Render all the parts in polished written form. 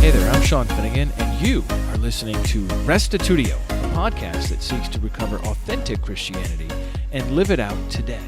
Hey there, I'm Sean Finnegan, and you are listening to Restitutio, a podcast that seeks to recover authentic Christianity and live it out today.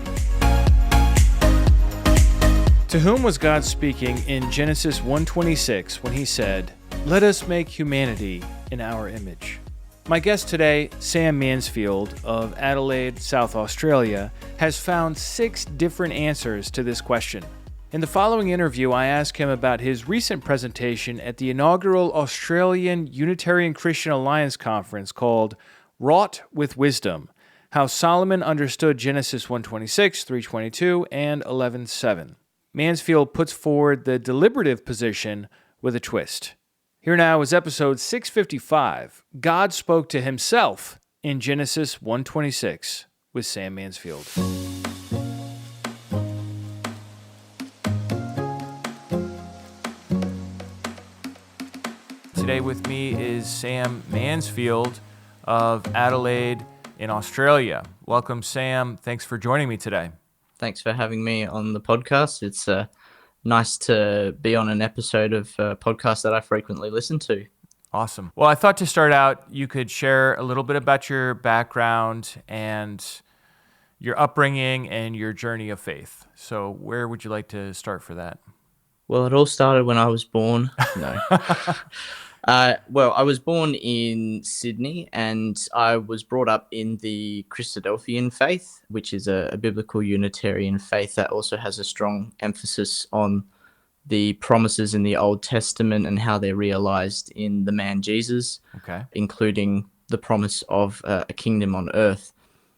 To whom was God speaking in Genesis 1:26 when he said, "Let us make humanity in our image"? My guest today, Sam Mansfield of Adelaide, South Australia, has found 6 different answers to this question. In the following interview, I ask him about his recent presentation at the inaugural Australian Unitarian Christian Alliance conference called Wrought with Wisdom, How Solomon Understood Genesis 1:26, 3:22, and 11:7. Mansfield puts forward the deliberative position with a twist. Here now is episode 655, God Spoke to Himself in Genesis 1:26 with Sam Mansfield. Today with me is Sam Mansfield of Adelaide in Australia. Welcome, Sam. Thanks for joining me today. Thanks for having me on the podcast. It's nice to be on an episode of a podcast that I frequently listen to. Awesome. Well, I thought to start out, you could share a little bit about your background and your upbringing and your journey of faith. So where would you like to start for that? Well, it all started when I was born. No. Well, I was born in Sydney and I was brought up in the Christadelphian faith, which is a biblical Unitarian faith that also has a strong emphasis on the promises in the Old Testament and how they're realized in the man Jesus, including the promise of a kingdom on earth.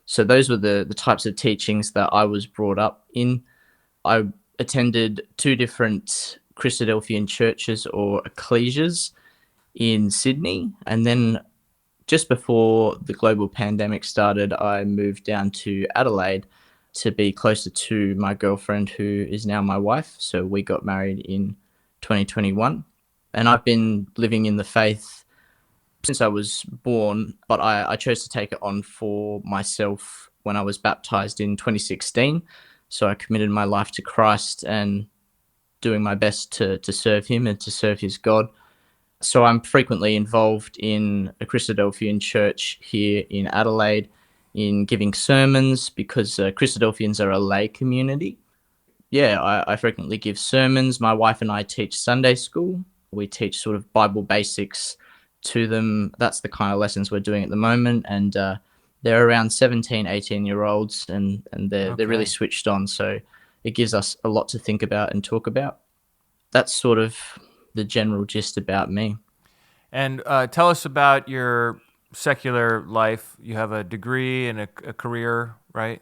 So those were the types of teachings that I was brought up in. I attended 2 different Christadelphian churches or ecclesias in Sydney, and then just before the global pandemic started, I moved down to Adelaide to be closer to my girlfriend, who is now my wife. So we got married in 2021, and I've been living in the faith since I was born, but I chose to take it on for myself when I was baptized in 2016. So I committed my life to Christ and doing my best to serve him and to serve his God. So I'm frequently involved in a Christadelphian church here in Adelaide in giving sermons because Christadelphians are a lay community. Yeah, I frequently give sermons. My wife and I teach Sunday school. We teach sort of Bible basics to them. That's the kind of lessons we're doing at the moment. And they're around 17, 18-year-olds and they're really switched on. So it gives us a lot to think about and talk about. That's sort of the general gist about me. And tell us about your secular life. You have a degree and a career, right?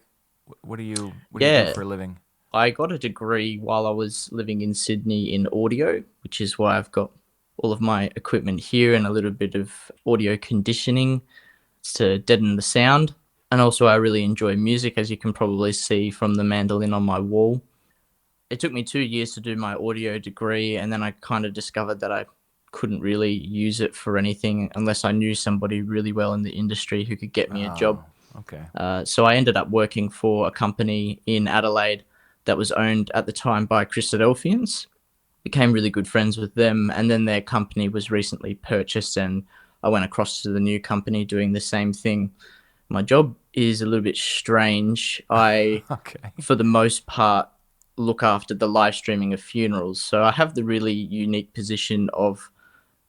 What do you do for a living? I got a degree while I was living in Sydney in audio, which is why I've got all of my equipment here and a little bit of audio conditioning to deaden the sound. And also I really enjoy music, as you can probably see from the mandolin on my wall. It took me 2 years to do my audio degree, and then I kind of discovered that I couldn't really use it for anything unless I knew somebody really well in the industry who could get me a job. So I ended up working for a company in Adelaide that was owned at the time by Christadelphians. Became really good friends with them, and then their company was recently purchased, and I went across to the new company doing the same thing. My job is a little bit strange. I, for the most part, look after the live streaming of funerals. So I have the really unique position of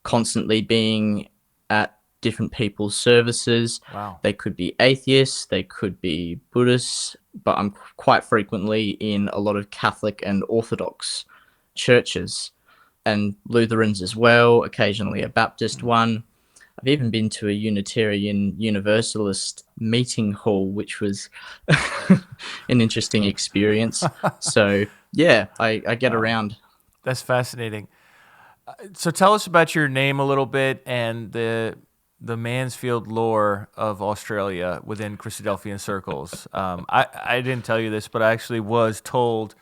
constantly being at different people's services. Wow. They could be atheists, they could be Buddhists, but I'm quite frequently in a lot of Catholic and Orthodox churches and Lutherans as well, occasionally a Baptist one. I've even been to a Unitarian Universalist meeting hall, which was an interesting experience. So, yeah, I get around. That's fascinating. So tell us about your name a little bit and the Mansfield lore of Australia within Christadelphian circles. I didn't tell you this, but I actually was told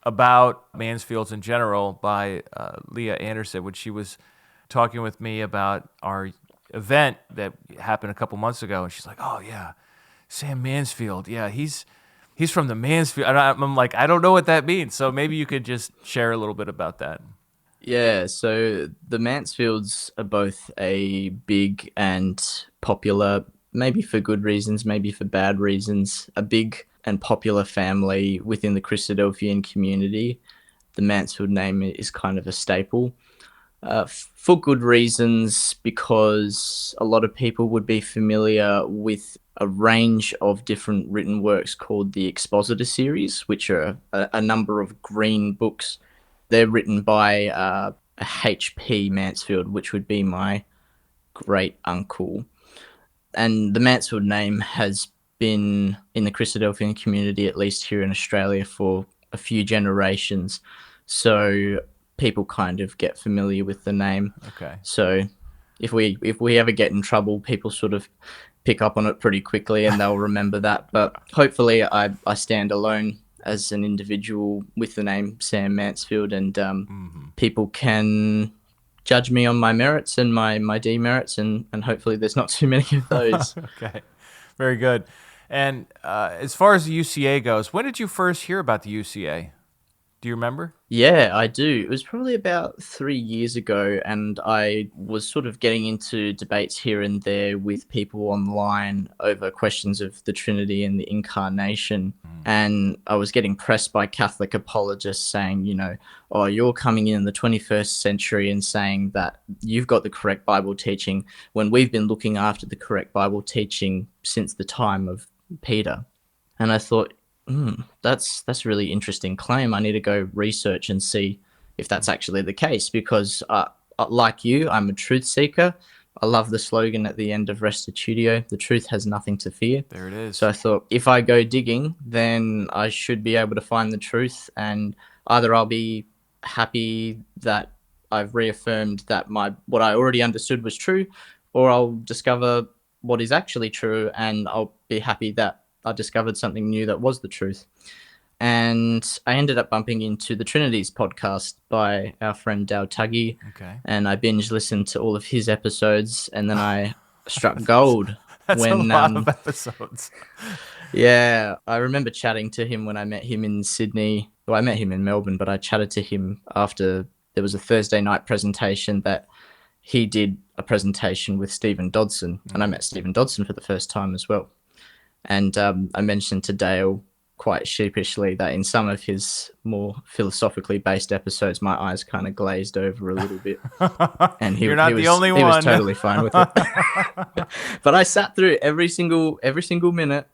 about Mansfields in general by Leah Anderson when she was talking with me about our event that happened a couple months ago, and she's like, "Oh yeah, Sam Mansfield, yeah, he's from the Mansfield." And I'm like, I don't know what that means, so maybe you could just share a little bit about that. Yeah, so the Mansfields are both a big and popular, maybe for good reasons, maybe for bad reasons, a big and popular family within the Christadelphian community. The Mansfield name is kind of a staple. For good reasons, because a lot of people would be familiar with a range of different written works called the Expositor series, which are a number of green books. They're written by H.P. Mansfield, which would be my great uncle. And the Mansfield name has been in the Christadelphian community, at least here in Australia, for a few generations. So people kind of get familiar with the name. Okay. So if we ever get in trouble, people sort of pick up on it pretty quickly and they'll remember that. But hopefully I stand alone as an individual with the name Sam Mansfield, and people can judge me on my merits and my demerits, and hopefully there's not too many of those. Okay. Very good. And as far as the UCA goes, when did you first hear about the UCA? Do you remember? Yeah, I do. It was probably about 3 years ago, and I was sort of getting into debates here and there with people online over questions of the Trinity and the Incarnation. And I was getting pressed by Catholic apologists saying, oh, you're coming in the 21st century and saying that you've got the correct Bible teaching when we've been looking after the correct Bible teaching since the time of Peter. And I thought, that's a really interesting claim. I need to go research and see if that's actually the case, because like you, I'm a truth seeker. I love the slogan at the end of Restitutio, the truth has nothing to fear. There it is. So I thought, if I go digging, then I should be able to find the truth, and either I'll be happy that I've reaffirmed that what I already understood was true, or I'll discover what is actually true, and I'll be happy that I discovered something new that was the truth. And I ended up bumping into the Trinities podcast by our friend Dal Tuggy. Okay. And I binge listened to all of his episodes, and then I struck gold. That's a lot of episodes. Yeah, I remember chatting to him when I met him in Sydney. Well, I met him in Melbourne, but I chatted to him after there was a Thursday night presentation that he did a presentation with Stephen Dodson. And I met Stephen Dodson for the first time as well. And I mentioned to Dale quite sheepishly that in some of his more philosophically based episodes, my eyes kind of glazed over a little bit. And You're not the only one. He was totally fine with it. But I sat through every single minute.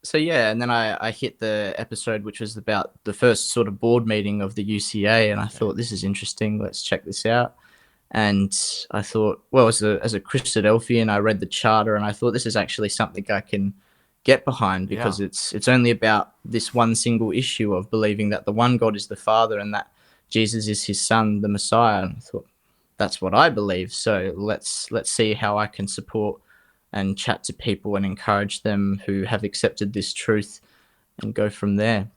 So yeah, and then I hit the episode which was about the first sort of board meeting of the UCA, and I thought, this is interesting. Let's check this out. And I thought, well, as a Christadelphian, I read the charter, and I thought, this is actually something I can get behind, because it's only about this one single issue of believing that the one God is the Father and that Jesus is his Son, the Messiah. And I thought, that's what I believe. So let's see how I can support and chat to people and encourage them who have accepted this truth, and go from there.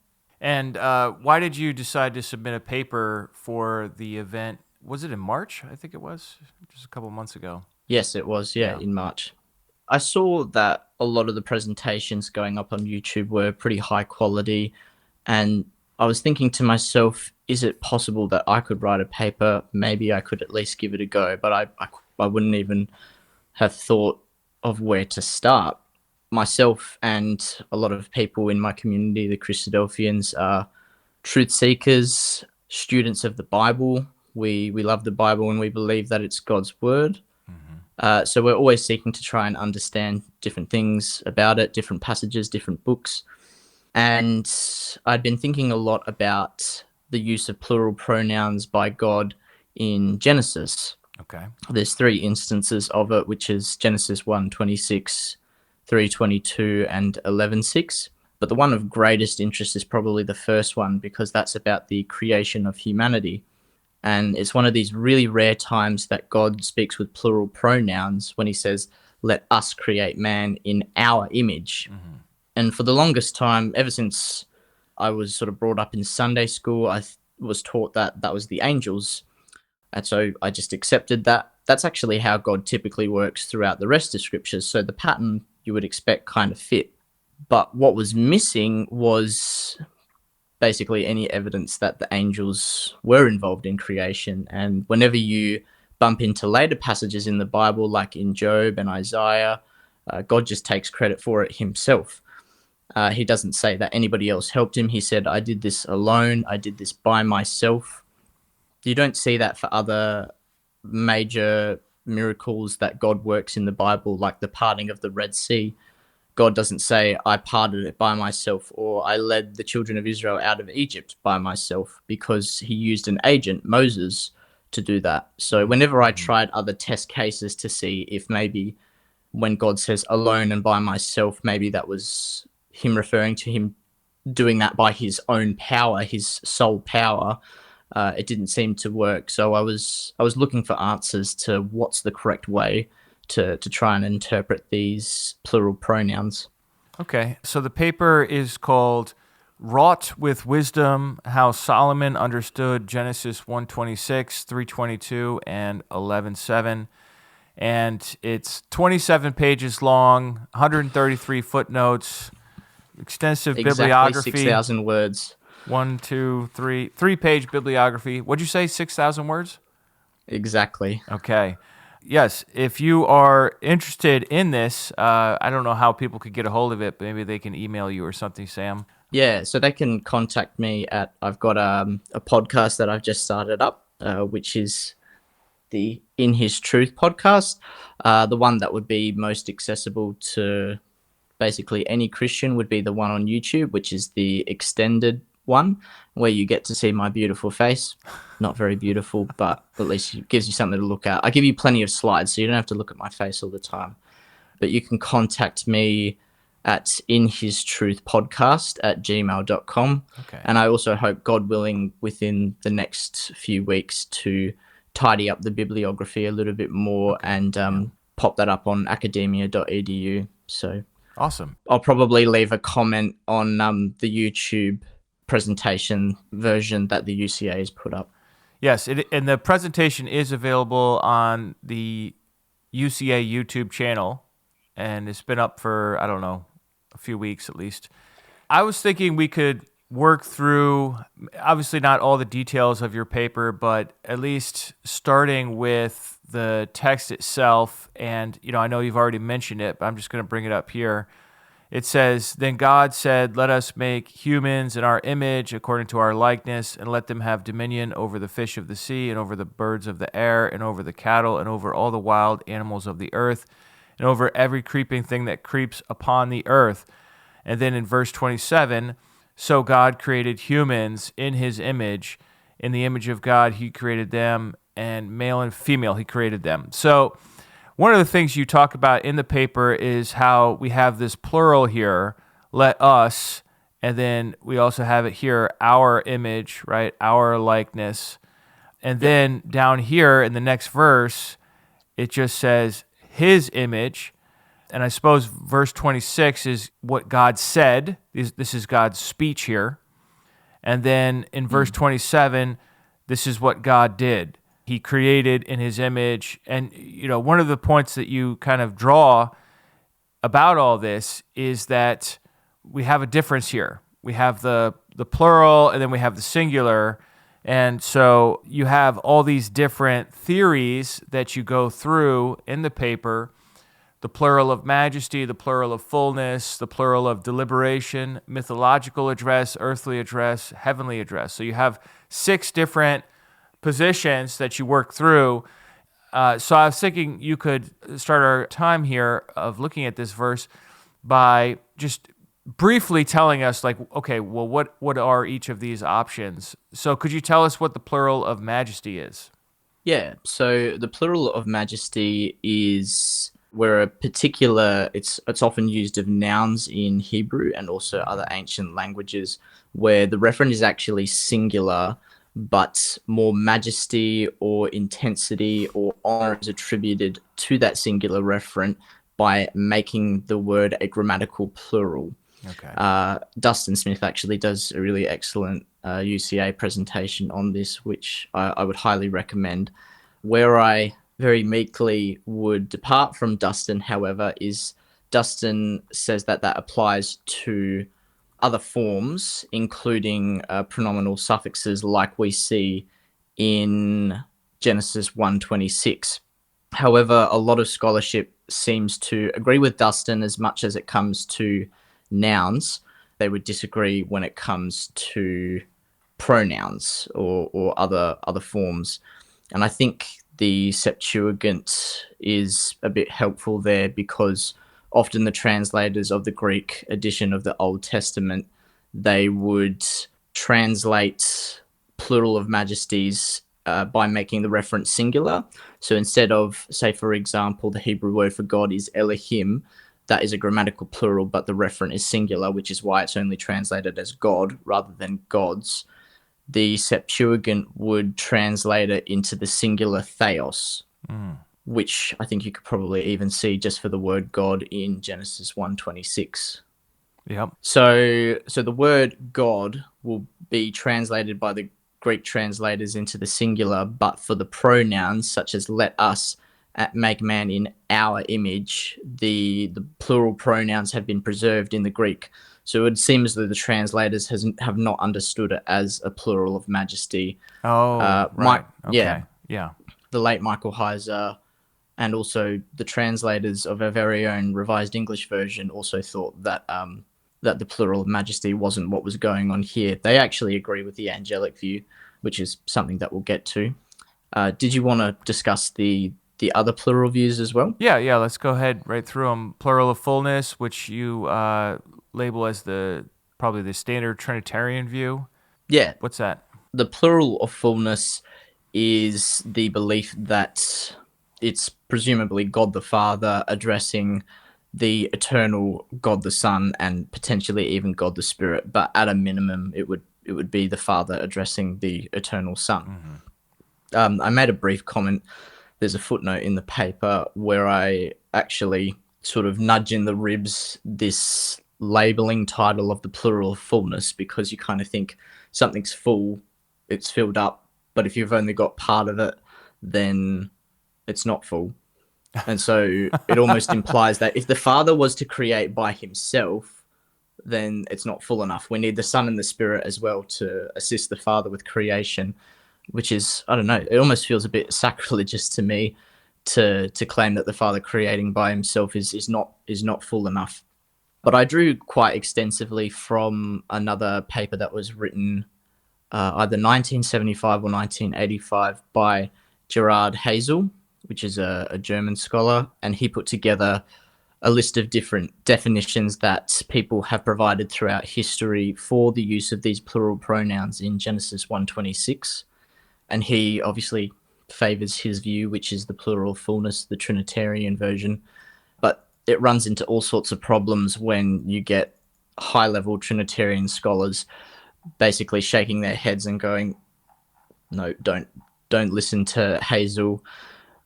And why did you decide to submit a paper for the event? Was it in March? I think it was just a couple of months ago. Yes, it was. Yeah, in March. I saw that a lot of the presentations going up on YouTube were pretty high quality, and I was thinking to myself, is it possible that I could write a paper? Maybe I could at least give it a go, but I wouldn't even have thought of where to start. Myself and a lot of people in my community, the Christadelphians, are truth seekers, students of the Bible. We love the Bible, and we believe that it's God's word. So we're always seeking to try and understand different things about it, different passages, different books. And I'd been thinking a lot about the use of plural pronouns by God in Genesis. Okay. There's 3 instances of it, which is Genesis 1:26, 3:22, and 11:6. But the one of greatest interest is probably the first one, because that's about the creation of humanity. And it's one of these really rare times that God speaks with plural pronouns when he says, let us create man in our image. And for the longest time, ever since I was sort of brought up in Sunday school, I was taught that that was the angels. And so I just accepted that. That's actually how God typically works throughout the rest of scriptures. So the pattern you would expect kind of fit. But what was missing was basically any evidence that the angels were involved in creation. And whenever you bump into later passages in the Bible, like in Job and Isaiah, God just takes credit for it himself. He doesn't say that anybody else helped him. He said, I did this alone. I did this by myself. You don't see that for other major miracles that God works in the Bible, like the parting of the Red Sea. God doesn't say, I parted it by myself, or I led the children of Israel out of Egypt by myself, because he used an agent, Moses, to do that. So whenever I tried other test cases to see if maybe when God says alone and by myself, maybe that was him referring to him doing that by his own power, his sole power, it didn't seem to work. So I was looking for answers to what's the correct way to try and interpret these plural pronouns. Okay, so the paper is called Wrought with Wisdom, How Solomon Understood Genesis 1:26, 3:22, and 11:7. And it's 27 pages long, 133 footnotes, extensive bibliography. 6,000 words. 3-page bibliography. What'd you say, 6,000 words? Exactly. Okay. Yes, if you are interested in this, I don't know how people could get a hold of it, but maybe they can email you or something, Sam. Yeah, so they can contact me at, I've got a podcast that I've just started up, which is the In His Truth podcast. The one that would be most accessible to basically any Christian would be the one on YouTube, which is the extended one, where you get to see my beautiful face. Not very beautiful, but at least it gives you something to look at. I give you plenty of slides, so you don't have to look at my face all the time. But you can contact me at inhistruthpodcast@gmail.com. Okay. And I also hope, God willing, within the next few weeks to tidy up the bibliography a little bit more and pop that up on academia.edu. So awesome. I'll probably leave a comment on the YouTube presentation version that the UCA has put up. Yes, and the presentation is available on the UCA YouTube channel, and it's been up for, I don't know, a few weeks at least. I was thinking we could work through, obviously not all the details of your paper, but at least starting with the text itself. And, I know you've already mentioned it, but I'm just going to bring it up here. It says, then God said, let us make humans in our image according to our likeness, and let them have dominion over the fish of the sea, and over the birds of the air, and over the cattle, and over all the wild animals of the earth, and over every creeping thing that creeps upon the earth. And then in verse 27, so God created humans in his image. In the image of God, he created them, and male and female, he created them. So one of the things you talk about in the paper is how we have this plural here, let us, and then we also have it here, our image, right? Our likeness. And then down here in the next verse, it just says his image. And I suppose verse 26 is what God said. This is God's speech here. And then in verse 27, this is what God did. He created in his image. And, one of the points that you kind of draw about all this is that we have a difference here. We have the plural, and then we have the singular. And so you have all these different theories that you go through in the paper: the plural of majesty, the plural of fullness, the plural of deliberation, mythological address, earthly address, heavenly address. So you have 6 different positions that you work through. So I was thinking you could start our time here of looking at this verse by just briefly telling us, okay, well, what are each of these options? So could you tell us what the plural of majesty is? Yeah, so the plural of majesty is where a particular, it's often used of nouns in Hebrew and also other ancient languages, where the referent is actually singular, but more majesty or intensity or honor is attributed to that singular referent by making the word a grammatical plural. Okay. Dustin Smith actually does a really excellent UCA presentation on this, which I would highly recommend. Where I very meekly would depart from Dustin, however, is Dustin says that applies to other forms, including pronominal suffixes like we see in Genesis 1:26. However, a lot of scholarship seems to agree with Dustin as much as it comes to nouns. They would disagree when it comes to pronouns or other forms. And I think the Septuagint is a bit helpful there because often the translators of the Greek edition of the Old Testament, they would translate plural of majesties by making the reference singular. So instead of, say, for example, the Hebrew word for God is Elohim, that is a grammatical plural, but the referent is singular, which is why it's only translated as God rather than gods. The Septuagint would translate it into the singular theos, which I think you could probably even see just for the word God in Genesis 1:26. Yep. So the word God will be translated by the Greek translators into the singular, but for the pronouns such as let us make man in our image, the plural pronouns have been preserved in the Greek. So it seems that the translators have not understood it as a plural of majesty. Oh, right. Okay. Yeah. The late Michael Heiser and also the translators of our very own Revised English version also thought that that the plural of majesty wasn't what was going on here. They actually agree with the angelic view, which is something that we'll get to. Did you want to discuss the other plural views as well? Yeah. Let's go ahead right through them. Plural of fullness, which you label as probably the standard Trinitarian view. Yeah. What's that? The plural of fullness is the belief that it's presumably God the Father addressing the eternal God the Son and potentially even God the Spirit, but at a minimum it would be the Father addressing the eternal Son. I made a brief comment. There's a footnote in the paper where I actually sort of nudge in the ribs this labeling title of the plural of fullness, because you kind of think something's full, it's filled up, but if you've only got part of it, then it's not full. And so it almost implies that if the Father was to create by himself, then it's not full enough. We need the Son and the Spirit as well to assist the Father with creation, which is, I don't know, it almost feels a bit sacrilegious to me to claim that the Father creating by himself is not full enough. But I drew quite extensively from another paper that was written either 1975 or 1985 by Gerard Hazel, which is a German scholar, and he put together a list of different definitions that people have provided throughout history for the use of these plural pronouns in Genesis 1:26. And he obviously favors his view, which is the plural fullness, the Trinitarian version. But it runs into all sorts of problems when you get high-level Trinitarian scholars basically shaking their heads and going, no, don't listen to Hazel,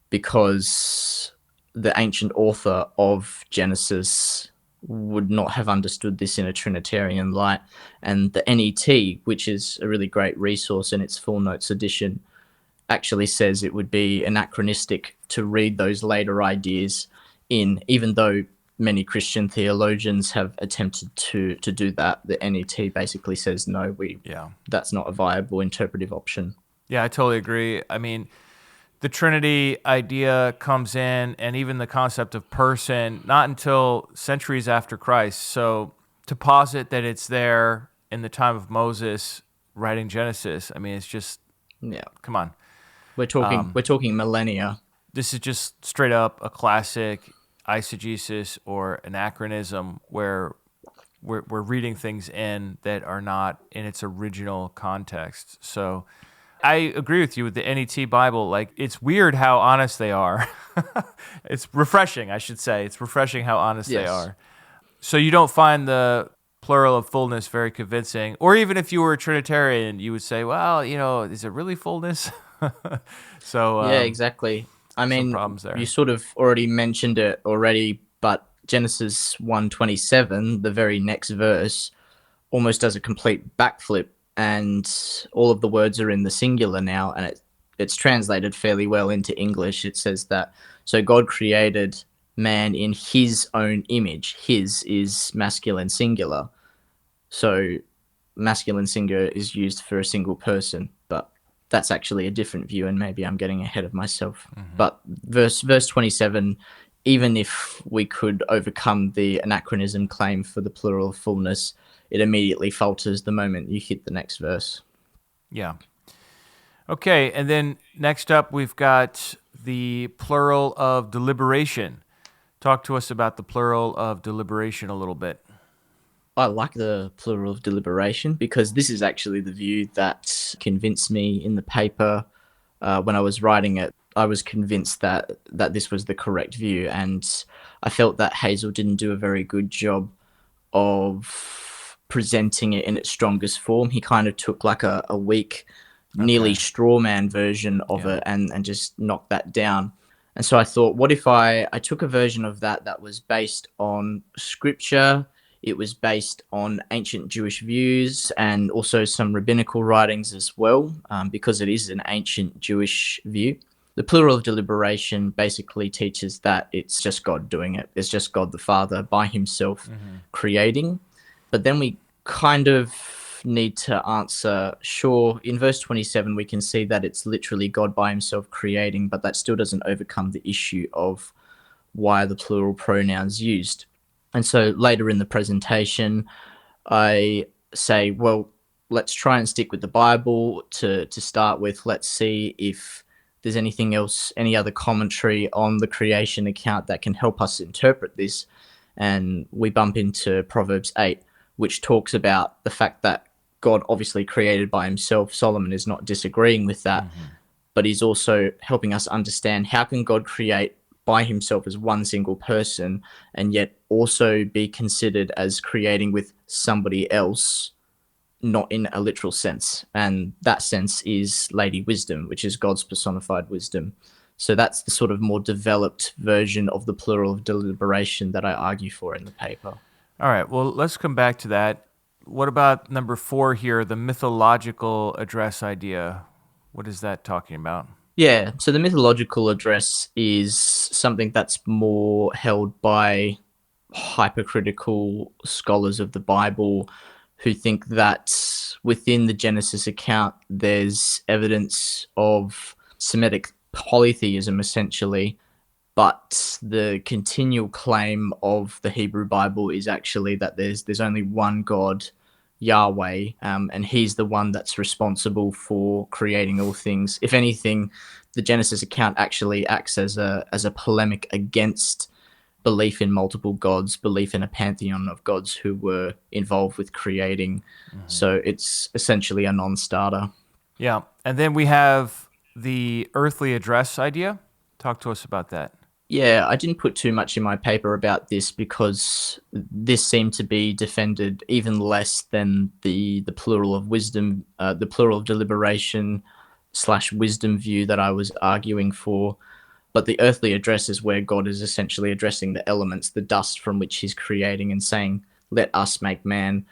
because the ancient author of Genesis would not have understood this in a Trinitarian light. And the NET, which is a really great resource in its full notes edition, actually says it would be anachronistic to read those later ideas in, even though many Christian theologians have attempted to do that. The NET basically says, no, that's not a viable interpretive option. Yeah, I totally agree. I mean, the Trinity idea comes in, and even the concept of person, not until centuries after Christ. So to posit that it's there in the time of Moses writing Genesis, I mean, it's just, come on. We're talking millennia. This is just straight up a classic eisegesis or anachronism where we're reading things in that are not in its original context. So I agree with you with the NET Bible. Like, it's weird how honest they are. It's refreshing, I should say. It's refreshing how honest they are. So you don't find the plural of fullness very convincing. Or even if you were a Trinitarian, you would say, well, is it really fullness? So yeah, exactly. I mean, you sort of already mentioned it already, but Genesis 1:27, the very next verse, almost does a complete backflip, and all of the words are in the singular now, and it's translated fairly well into English. It says that, so God created man in his own image. His is masculine singular. So masculine singular is used for a single person, but that's actually a different view, and maybe I'm getting ahead of myself. But verse 27, even if we could overcome the anachronism claim for the plural of fullness, it immediately falters the moment you hit the next verse. Yeah. Okay, and then next up we've got the plural of deliberation. Talk to us about the plural of deliberation a little bit. I like the plural of deliberation because this is actually the view that convinced me in the paper when I was writing it. I was convinced that this was the correct view, and I felt that Hazel didn't do a very good job of presenting it in its strongest form. He kind of took like a weak, nearly straw man version of it and just knocked that down. And so I thought, what if I took a version of that was based on scripture, it was based on ancient Jewish views and also some rabbinical writings as well, because it is an ancient Jewish view. The plural of deliberation basically teaches that it's just God doing it. It's just God the Father by himself creating. But then we kind of need to answer, sure, in verse 27, we can see that it's literally God by himself creating, but that still doesn't overcome the issue of why the plural pronoun's used. And so later in the presentation, I say, well, let's try and stick with the Bible to start with. Let's see if there's anything else, any other commentary on the creation account that can help us interpret this. And we bump into Proverbs 8, which talks about the fact that God obviously created by himself. Solomon is not disagreeing with that, but he's also helping us understand how can God create by himself as one single person and yet also be considered as creating with somebody else, not in a literal sense. And that sense is Lady Wisdom, which is God's personified wisdom. So that's the sort of more developed version of the plural of deliberation that I argue for in the paper. All right, well, let's come back to that. What about number 4 here, the mythological address idea? What is that talking about? Yeah, so the mythological address is something that's more held by hypercritical scholars of the Bible who think that within the Genesis account, there's evidence of Semitic polytheism, essentially, but the continual claim of the Hebrew Bible is actually that there's only one God, Yahweh, and he's the one that's responsible for creating all things. If anything, the Genesis account actually acts as a polemic against belief in multiple gods, belief in a pantheon of gods who were involved with creating. So it's essentially a non-starter. Yeah, and then we have the earthly address idea. Talk to us about that. Yeah, I didn't put too much in my paper about this because this seemed to be defended even less than the plural of wisdom, the plural of deliberation / wisdom view that I was arguing for. But the earthly address is where God is essentially addressing the elements, the dust from which he's creating and saying, let us make man.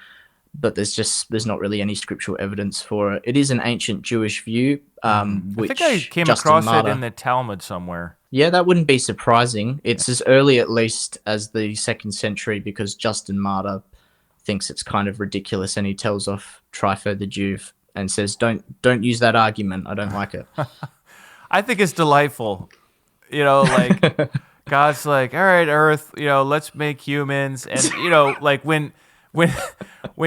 But there's not really any scriptural evidence for it. It is an ancient Jewish view. Which I think I came Justin across Martyr, it in the Talmud somewhere. Yeah, that wouldn't be surprising. It's as early, at least, as the 2nd century, because Justin Martyr thinks it's kind of ridiculous, and he tells off Trypho the Jew and says, "Don't use that argument. I don't like it." I think it's delightful. You know, like God's like, all right, Earth, let's make humans, and like when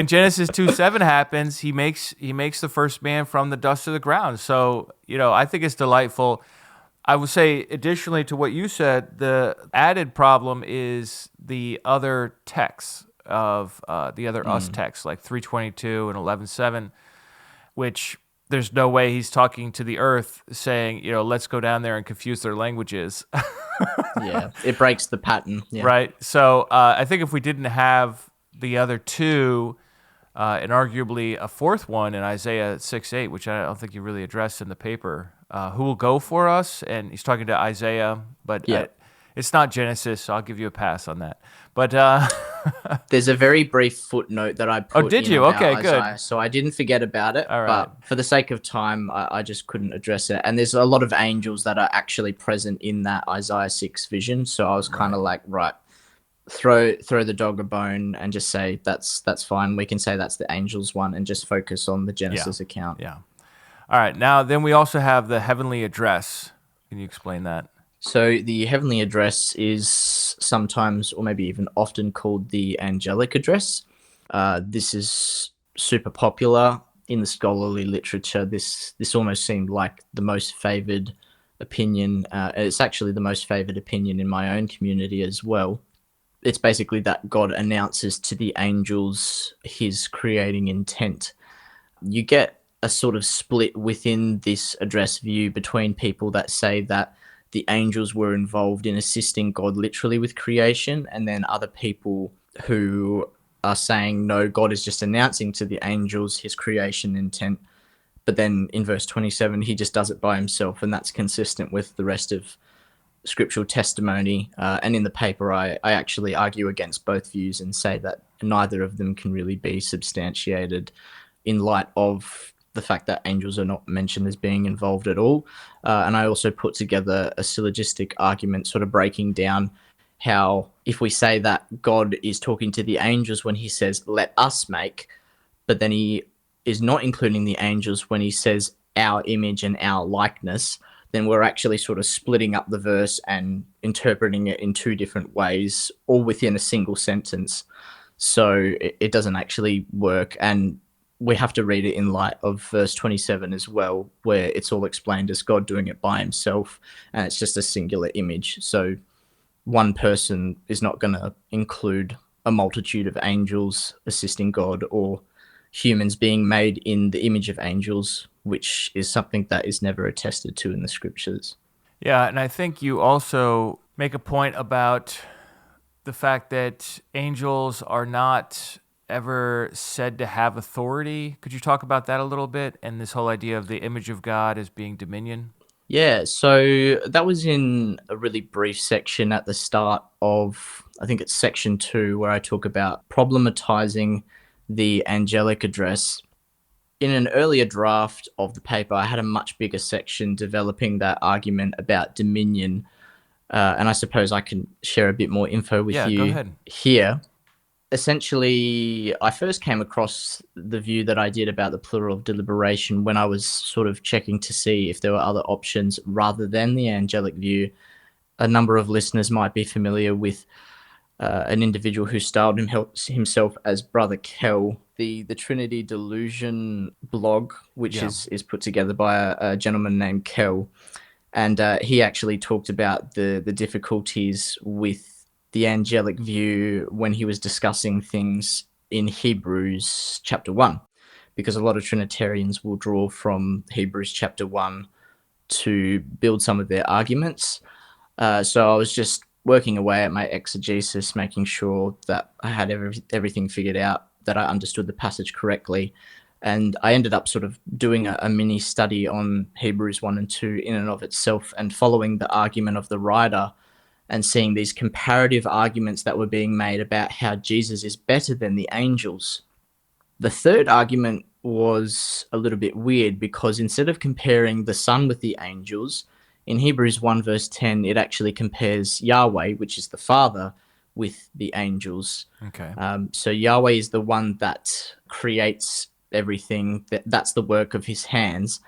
Genesis 2:7 happens, he makes the first man from the dust of the ground. So I think it's delightful. I would say, additionally to what you said, the added problem is the other texts of the other us texts, like 3:22 and 11:7, which there's no way he's talking to the earth saying, let's go down there and confuse their languages. Yeah, it breaks the pattern. Yeah. Right. So I think if we didn't have the other two, and arguably a fourth one in Isaiah 6:8, which I don't think you really addressed in the paper, who will go for us? And he's talking to Isaiah, but it's not Genesis, so I'll give you a pass on that. But there's a very brief footnote that I put. Oh, did in you? about Okay, Isaiah, good. so I didn't forget about it. All right. But for the sake of time, I just couldn't address it. And there's a lot of angels that are actually present in that Isaiah 6 vision. So I was kind of like, right, throw the dog a bone and just say that's fine. We can say that's the angels one and just focus on the Yeah. Genesis account. Yeah. All right. Now, then we also have the heavenly address. Can you explain that? So the heavenly address is sometimes, or maybe even often, called the angelic address. This is super popular in the scholarly literature. This almost seemed like the most favored opinion. It's actually the most favored opinion in my own community as well. It's basically that God announces to the angels his creating intent. You get a sort of split within this address view between people that say that the angels were involved in assisting God literally with creation, and then other people who are saying, no, God is just announcing to the angels his creation intent. But then in verse 27, he just does it by himself, and that's consistent with the rest of scriptural testimony. And in the paper, I actually argue against both views and say that neither of them can really be substantiated in light of the fact that angels are not mentioned as being involved at all. And I also put together a syllogistic argument, sort of breaking down how if we say that God is talking to the angels when he says, let us make, but then he is not including the angels when he says our image and our likeness, then we're actually sort of splitting up the verse and interpreting it in two different ways, all within a single sentence. So it doesn't actually work. And we have to read it in light of verse 27 as well, where it's all explained as God doing it by himself, and it's just a singular image. So one person is not going to include a multitude of angels assisting God, or humans being made in the image of angels, which is something that is never attested to in the scriptures. Yeah, and I think you also make a point about the fact that angels are not ever said to have authority. Could you talk about that a little bit, and this whole idea of the image of God as being dominion? Yeah, so that was in a really brief section at the start of, I think it's section 2, where I talk about problematizing the angelic address. In an earlier draft of the paper, I had a much bigger section developing that argument about dominion. And I suppose I can share a bit more info with Yeah, go you ahead. here. Essentially, I first came across the view that I did about the plural of deliberation when I was sort of checking to see if there were other options rather than the angelic view. A number of listeners might be familiar with an individual who styled himself as Brother Kell. The Trinity Delusion blog, which Yeah. is put together by a gentleman named Kell, and he actually talked about the difficulties with the angelic view when he was discussing things in Hebrews chapter 1, because a lot of Trinitarians will draw from Hebrews chapter 1 to build some of their arguments. So I was just working away at my exegesis, making sure that I had everything figured out, that I understood the passage correctly. And I ended up sort of doing a mini study on Hebrews 1 and 2 in and of itself, and following the argument of the writer and seeing these comparative arguments that were being made about how Jesus is better than the angels. The third argument was a little bit weird, because instead of comparing the Son with the angels, in Hebrews 1 verse 10, it actually compares Yahweh, which is the Father, with the angels. Okay. So Yahweh is the one that creates everything. That's the work of his hands.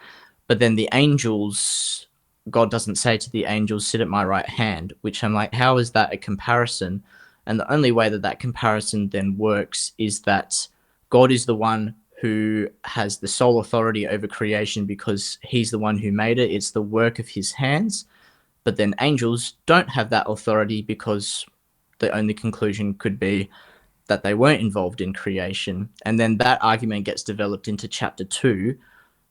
But then the angels, God doesn't say to the angels, sit at my right hand, which I'm like, how is that a comparison? And the only way that that comparison then works is that God is the one who has the sole authority over creation because he's the one who made it. It's the work of his hands. But then angels don't have that authority, because the only conclusion could be that they weren't involved in creation. And then that argument gets developed into chapter 2,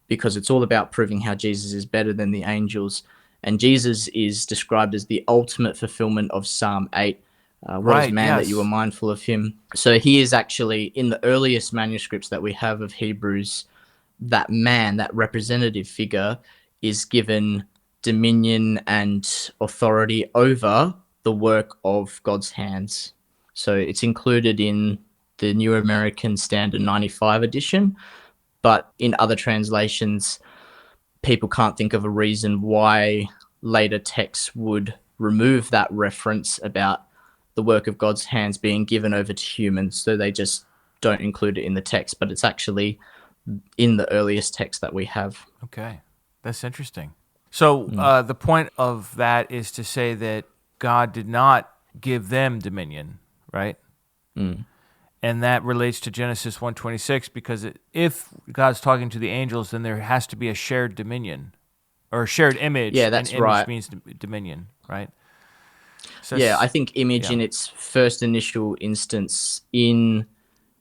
because it's all about proving how Jesus is better than the angels. And Jesus is described as the ultimate fulfillment of Psalm 8. What is Right, man that you were yes. mindful of him? So he is actually, in the earliest manuscripts that we have of Hebrews, that man, that representative figure, is given dominion and authority over the work of God's hands. So it's included in the New American Standard 95 edition, but in other translations, people can't think of a reason why later texts would remove that reference about the work of God's hands being given over to humans, so they just don't include it in the text, but it's actually in the earliest text that we have. Okay, that's interesting. So the point of that is to say that God did not give them dominion, right? And that relates to Genesis 1:26, because if God's talking to the angels, then there has to be a shared dominion or a shared image. Yeah, that's and image right. means dominion, right? So Yeah, I think image in its first initial instance in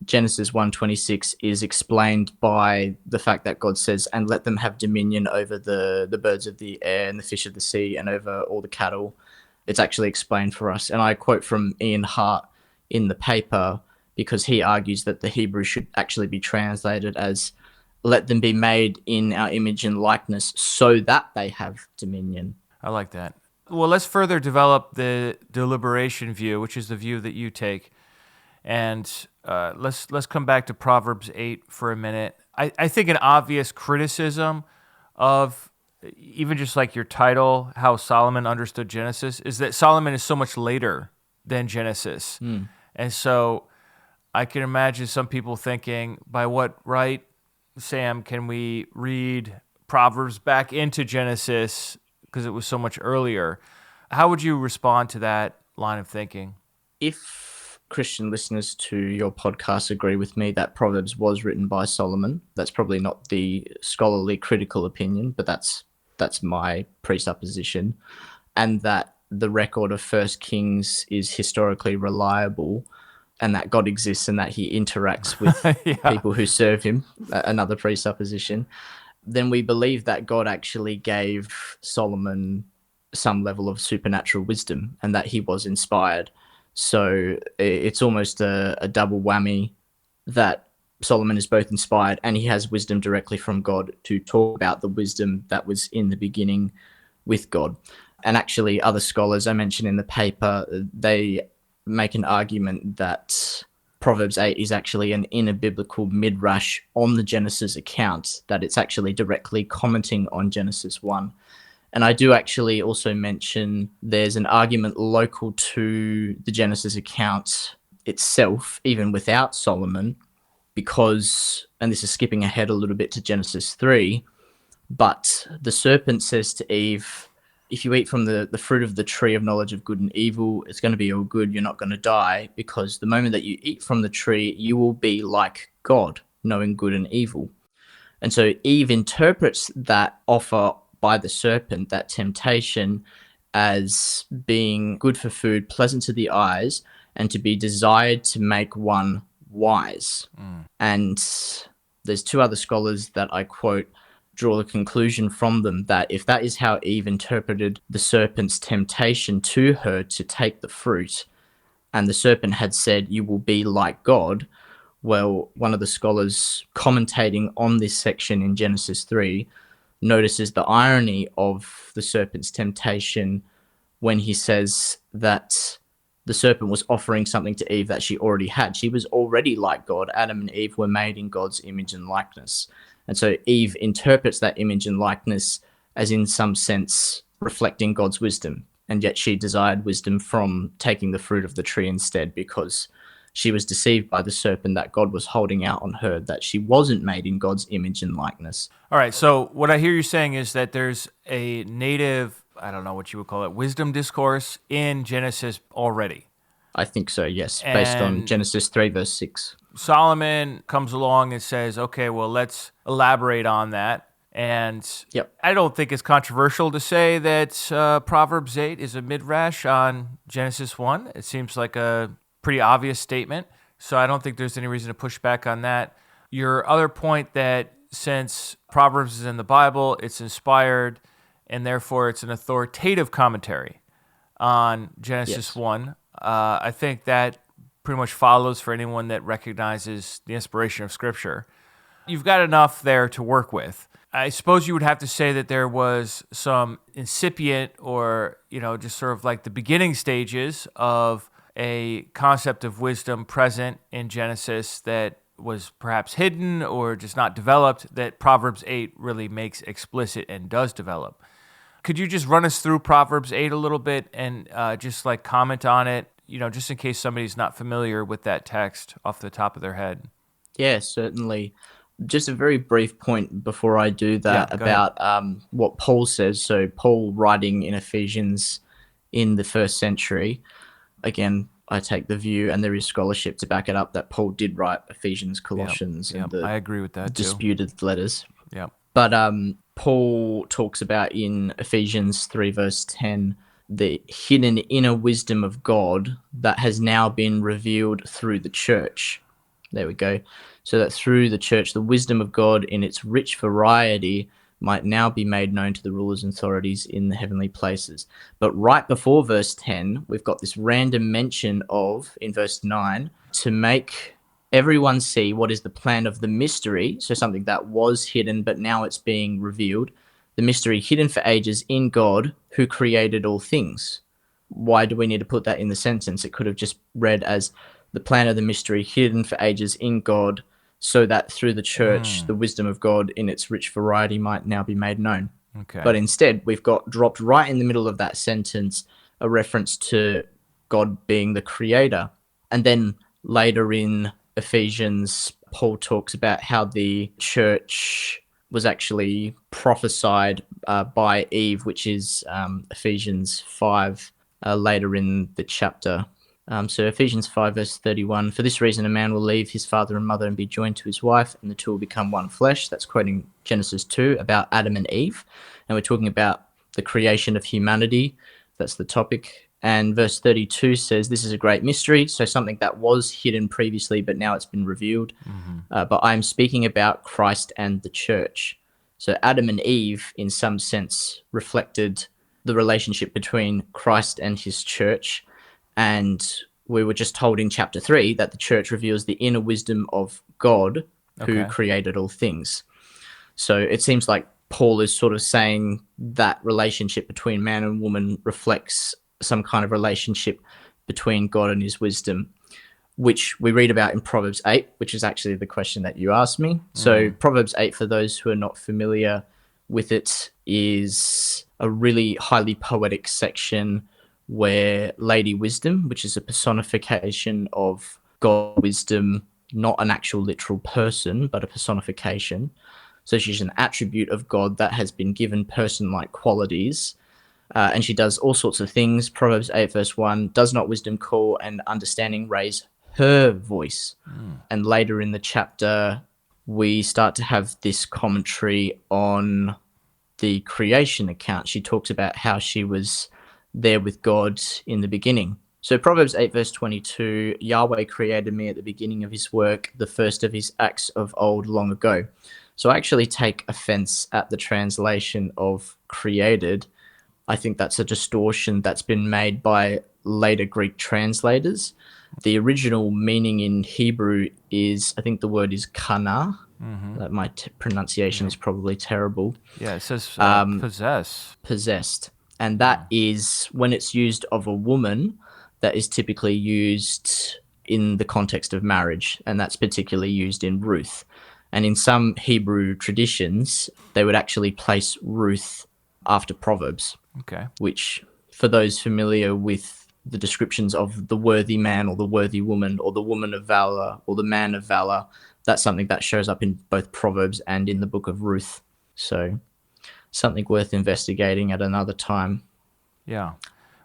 Genesis 1:26 is explained by the fact that God says, "And let them have dominion over the birds of the air and the fish of the sea and over all the cattle." It's actually explained for us. And I quote from Ian Hart in the paper, because he argues that the Hebrew should actually be translated as, "Let them be made in our image and likeness so that they have dominion." I like that. Well, let's further develop the deliberation view, which is the view that you take. And let's come back to Proverbs 8 for a minute. I think an obvious criticism of even just like your title, how Solomon understood Genesis, is that Solomon is so much later than Genesis. And so I can imagine some people thinking, by what right, Sam, can we read Proverbs back into Genesis because it was so much earlier? How would you respond to that line of thinking? If Christian listeners to your podcast agree with me that Proverbs was written by Solomon, that's probably not the scholarly critical opinion, but that's my presupposition, and that the record of First Kings is historically reliable, and that God exists and that he interacts with people who serve him, another presupposition, then we believe that God actually gave Solomon some level of supernatural wisdom and that he was inspired. So it's almost a double whammy that Solomon is both inspired and he has wisdom directly from God to talk about the wisdom that was in the beginning with God. And actually, other scholars I mentioned in the paper, they make an argument that Proverbs 8 is actually an inner biblical midrash on the Genesis account, that it's actually directly commenting on Genesis 1. And I do actually also mention there's an argument local to the Genesis account itself, even without Solomon, because, and this is skipping ahead a little bit to Genesis 3, but the serpent says to Eve, if you eat from the fruit of the tree of knowledge of good and evil, it's going to be all good, you're not going to die, because the moment that you eat from the tree, you will be like God, knowing good and evil. And so Eve interprets that offer by the serpent, that temptation, as being good for food, pleasant to the eyes, and to be desired to make one wise. And there's two other scholars that I quote draw the conclusion from them that if that is how Eve interpreted the serpent's temptation to her to take the fruit, and the serpent had said, "You will be like God," well, one of the scholars commentating on this section in Genesis 3 notices the irony of the serpent's temptation when he says that the serpent was offering something to Eve that she already had. She was already like God. Adam and Eve were made in God's image and likeness. And so Eve interprets that image and likeness as in some sense reflecting God's wisdom. And yet she desired wisdom from taking the fruit of the tree instead, because she was deceived by the serpent that God was holding out on her, that she wasn't made in God's image and likeness. All right, so what I hear you saying is that there's a native, I don't know what you would call it, wisdom discourse in Genesis already. I think so, yes, based on Genesis 3, verse 6. Solomon comes along and says, okay, well, let's elaborate on that. And I don't think it's controversial to say that Proverbs 8 is a midrash on Genesis 1. It seems like a pretty obvious statement, so I don't think there's any reason to push back on that. Your other point that since Proverbs is in the Bible, it's inspired, and therefore it's an authoritative commentary on Genesis 1. I think that pretty much follows for anyone that recognizes the inspiration of Scripture. You've got enough there to work with. I suppose you would have to say that there was some incipient or, just sort of like the beginning stages of a concept of wisdom present in Genesis that was perhaps hidden or just not developed, that Proverbs 8 really makes explicit and does develop. Could you just run us through Proverbs 8 a little bit and just like comment on it just in case somebody's not familiar with that text off the top of their head. Yeah, certainly. Just a very brief point before I do Yeah, that go ahead. about what Paul says. So, Paul writing in Ephesians in the first century, again, I take the view, and there is scholarship to back it up, that Paul did write Ephesians, Yep. Colossians, and Yep. the I agree with that too. disputed letters. Yep. But Paul talks about in Ephesians 3, verse 10, the hidden inner wisdom of God that has now been revealed through the church. There we go. So that through the church, the wisdom of God in its rich variety might now be made known to the rulers and authorities in the heavenly places. But right before verse 10, we've got this random mention of, in verse 9, to make everyone see what is the plan of the mystery, so something that was hidden, but now it's being revealed, the mystery hidden for ages in God who created all things. Why do we need to put that in the sentence? It could have just read as the plan of the mystery hidden for ages in God, so that through the church, the wisdom of God in its rich variety might now be made known. Okay. But instead, we've got dropped right in the middle of that sentence a reference to God being the creator. And then later in Ephesians, Paul talks about how the church was actually prophesied by Eve, which is Ephesians 5, later in the chapter. So Ephesians 5, verse 31, for this reason a man will leave his father and mother and be joined to his wife, and the two will become one flesh. That's quoting Genesis 2 about Adam and Eve. And we're talking about the creation of humanity. That's the topic. And verse 32 says, this is a great mystery. So something that was hidden previously, but now it's been revealed. But I'm speaking about Christ and the church. So Adam and Eve, in some sense, reflected the relationship between Christ and his church. And we were just told in chapter 3 that the church reveals the inner wisdom of God who created all things. So it seems like Paul is sort of saying that relationship between man and woman reflects some kind of relationship between God and his wisdom, which we read about in Proverbs 8, which is actually the question that you asked me. So Proverbs 8, for those who are not familiar with it, is a really highly poetic section where Lady Wisdom, which is a personification of God wisdom, not an actual literal person, but a personification. So she's an attribute of God that has been given person-like qualities. And she does all sorts of things. Proverbs 8, verse 1, does not wisdom call and understanding raise her voice? And later in the chapter, we start to have this commentary on the creation account. She talks about how she was there with God in the beginning. So Proverbs 8, verse 22, Yahweh created me at the beginning of his work, the first of his acts of old long ago. So I actually take offense at the translation of created. I think that's a distortion that's been made by later Greek translators. The original meaning in Hebrew is, I think the word is kana. That my pronunciation is probably terrible. Yeah, it says possess. Possessed. And that is, when it's used of a woman, that is typically used in the context of marriage, and that's particularly used in Ruth. And in some Hebrew traditions, they would actually place Ruth after Proverbs. Okay. Which, for those familiar with the descriptions of the worthy man or the worthy woman or the woman of valor or the man of valor, that's something that shows up in both Proverbs and in the book of Ruth. So something worth investigating at another time. Yeah.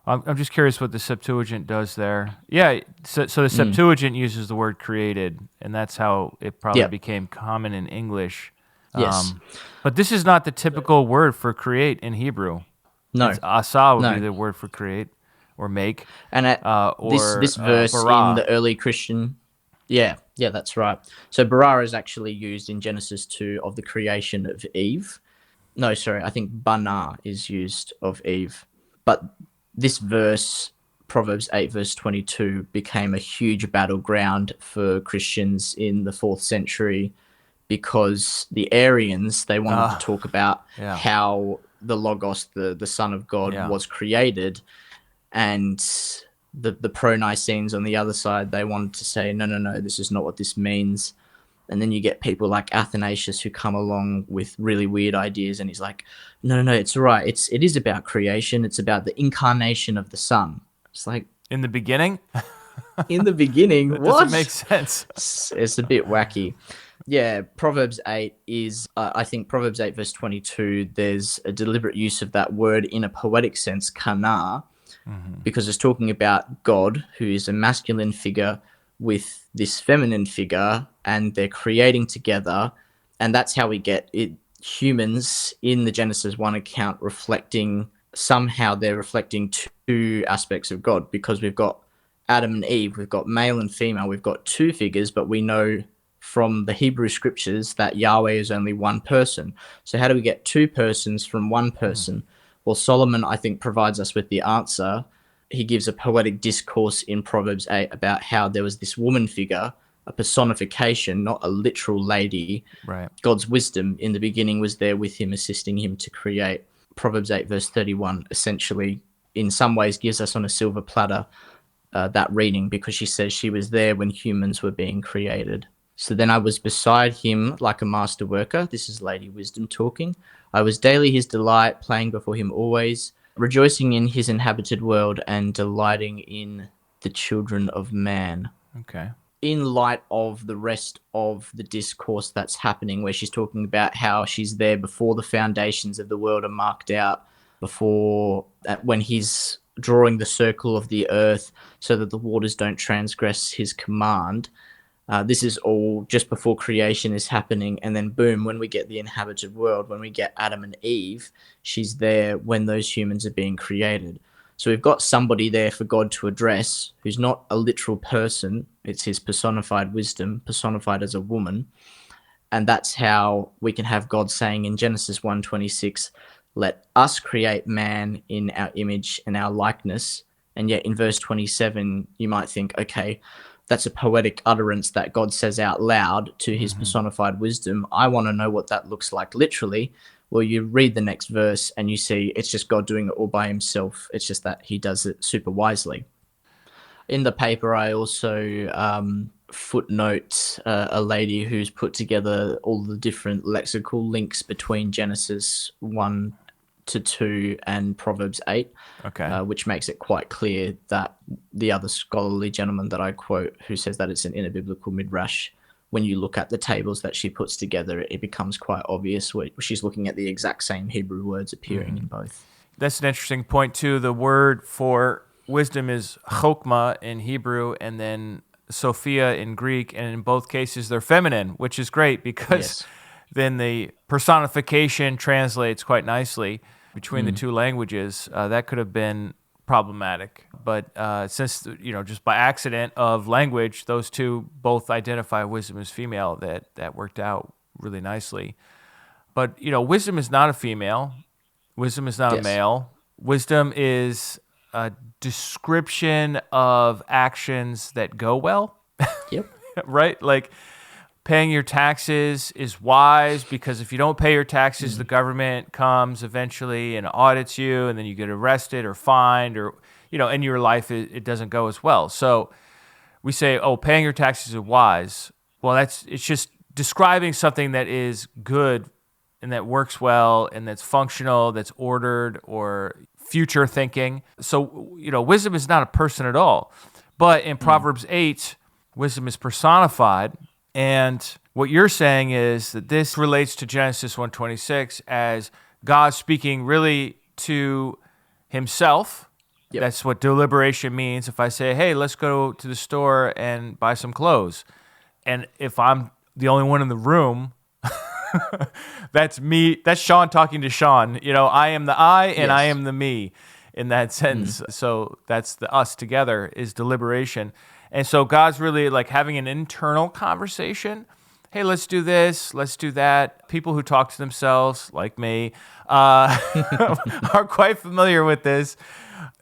I'm just curious what the Septuagint does there. Yeah, so the Septuagint uses the word created, and that's how it probably became common in English. Yes. But this is not the typical word for create in Hebrew. No. It's asa would be the word for create or make. And this verse bara. in the early Christian... Yeah, that's right. So bara is actually used in Genesis 2 of the creation of Eve. No, sorry, I think bana is used of Eve. But this verse, Proverbs 8, verse 22, became a huge battleground for Christians in the 4th century because the Arians, they wanted to talk about how the Logos, the Son of God, was created. And the pro-Nicenes on the other side, they wanted to say, no, this is not what this means. And then you get people like Athanasius who come along with really weird ideas, and he's like, no, it's right. It is about creation. It's about the incarnation of the Son. It's like, In the beginning? In the beginning, That doesn't what? make sense. It's a bit wacky. Yeah, Proverbs 8 is, I think Proverbs 8 verse 22, there's a deliberate use of that word in a poetic sense, kana, because it's talking about God, who is a masculine figure with this feminine figure, and they're creating together. And that's how we get it. Humans in the Genesis 1 account somehow they're reflecting two aspects of God, because we've got Adam and Eve, we've got male and female, we've got two figures, but we know from the Hebrew scriptures that Yahweh is only one person. So how do we get two persons from one person? Well, Solomon, I think, provides us with the answer. He gives a poetic discourse in Proverbs 8 about how there was this woman figure, a personification, not a literal lady. Right. God's wisdom in the beginning was there with him, assisting him to create. Proverbs 8 verse 31 essentially, in some ways, gives us on a silver platter that reading, because she says she was there when humans were being created. So then I was beside him like a master worker. This is Lady Wisdom talking. I was daily his delight, playing before him always, rejoicing in his inhabited world and delighting in the children of man. Okay. In light of the rest of the discourse that's happening, where she's talking about how she's there before the foundations of the world are marked out, before when he's drawing the circle of the earth so that the waters don't transgress his command. This is all just before creation is happening. And then boom, when we get the inhabited world, when we get Adam and Eve, she's there when those humans are being created. So we've got somebody there for God to address who's not a literal person. It's his personified wisdom, personified as a woman. And that's how we can have God saying in Genesis 1:26, let us create man in our image and our likeness. And yet in verse 27, you might think, okay, that's a poetic utterance that God says out loud to his personified wisdom. I want to know what that looks like literally. Well, you read the next verse and you see it's just God doing it all by himself. It's just that he does it super wisely. In the paper, I also footnote a lady who's put together all the different lexical links between Genesis 1 to 2 and Proverbs 8, Okay. which makes it quite clear that the other scholarly gentleman that I quote, who says that it's an inner biblical midrash, when you look at the tables that she puts together, it becomes quite obvious where she's looking at the exact same Hebrew words appearing in both. That's an interesting point, too. The word for wisdom is chokmah in Hebrew, and then Sophia in Greek, and in both cases they're feminine, which is great because then the personification translates quite nicely between the two languages. That could have been problematic, but since just by accident of language, those two both identify wisdom as female, that worked out really nicely. But wisdom is not a female. Wisdom is not a male. Wisdom is a description of actions that go well. Yep. Right? Like paying your taxes is wise because if you don't pay your taxes, the government comes eventually and audits you, and then you get arrested or fined, or in your life it doesn't go as well. So we say, oh, paying your taxes is wise. Well, it's just describing something that is good and that works well and that's functional, that's ordered or future thinking. So, wisdom is not a person at all. But in Proverbs 8, wisdom is personified. And what you're saying is that this relates to Genesis 1:26 as God speaking really to himself. Yep. That's what deliberation means. If I say, hey, let's go to the store and buy some clothes, and if I'm the only one in the room, that's me. That's Sean talking to Sean. I am the I and I am the me in that sense. So that's the us together is deliberation. And so God's really like having an internal conversation. Hey, let's do this. Let's do that. People who talk to themselves, like me, are quite familiar with this.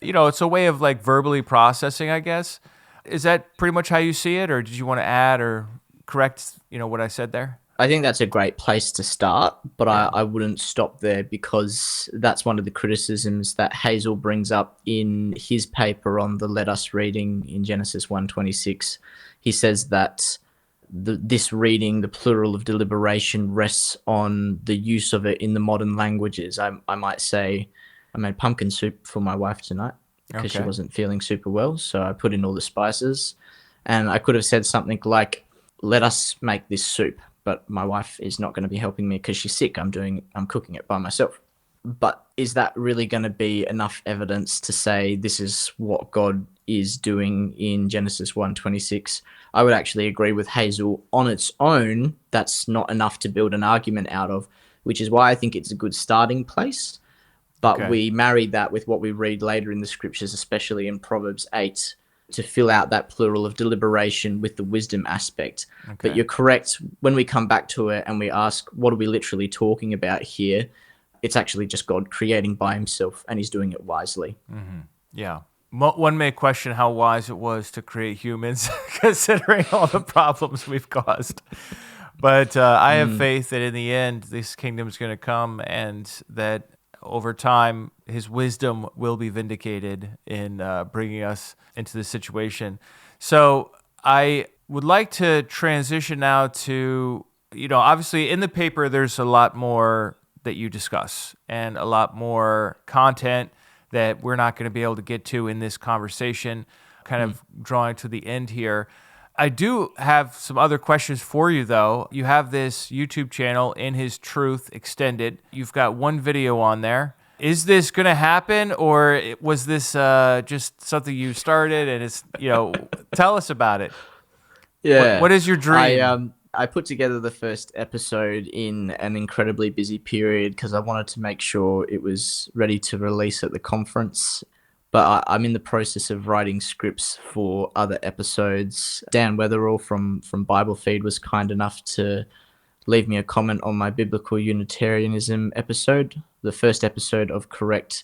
It's a way of like verbally processing, I guess. Is that pretty much how you see it? Or did you want to add or correct, what I said there? I think that's a great place to start, but I wouldn't stop there, because that's one of the criticisms that Hazel brings up in his paper on the Let Us reading in Genesis 1:26. He says that this reading, the plural of deliberation, rests on the use of it in the modern languages. I might say, I made pumpkin soup for my wife tonight. because she Okay. wasn't feeling super well. So I put in all the spices, and I could have said something like, "Let us make this soup," but my wife is not going to be helping me because she's sick. I'm cooking it by myself. But is that really going to be enough evidence to say this is what God is doing in Genesis 1:26? I would actually agree with Hazel. On its own, that's not enough to build an argument out of, which is why I think it's a good starting place. But Okay. we marry that with what we read later in the scriptures, especially in Proverbs 8, to fill out that plural of deliberation with the wisdom aspect. But Okay. you're correct. When we come back to it and we ask, what are we literally talking about here? It's actually just God creating by himself, and he's doing it wisely. Yeah. One may question how wise it was to create humans, considering all the problems we've caused. But I have faith that in the end, this kingdom is going to come, and that over time, his wisdom will be vindicated in bringing us into this situation. So I would like to transition now to, obviously in the paper, there's a lot more that you discuss and a lot more content that we're not going to be able to get to in this conversation, kind of drawing to the end here. I do have some other questions for you, though. You have this YouTube channel, In His Truth Extended. You've got one video on there. Is this going to happen, or was this just something you started and it's, tell us about it. Yeah. What is your dream? I put together the first episode in an incredibly busy period because I wanted to make sure it was ready to release at the conference. But I'm in the process of writing scripts for other episodes. Dan Weatherall from Bible Feed was kind enough to leave me a comment on my biblical Unitarianism episode, the first episode of Correct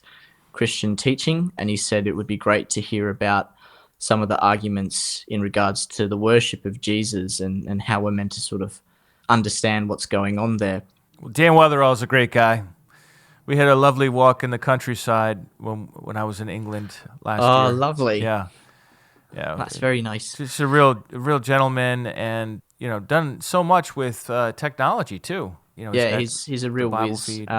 Christian Teaching, and he said it would be great to hear about some of the arguments in regards to the worship of Jesus and how we're meant to sort of understand what's going on there. Dan Weatherall is a great guy. We had a lovely walk in the countryside when I was in England last year. Oh, lovely. Yeah. That's very nice. Just a real gentleman, and done so much with technology too. Yeah, he's a real Bible whiz. feed.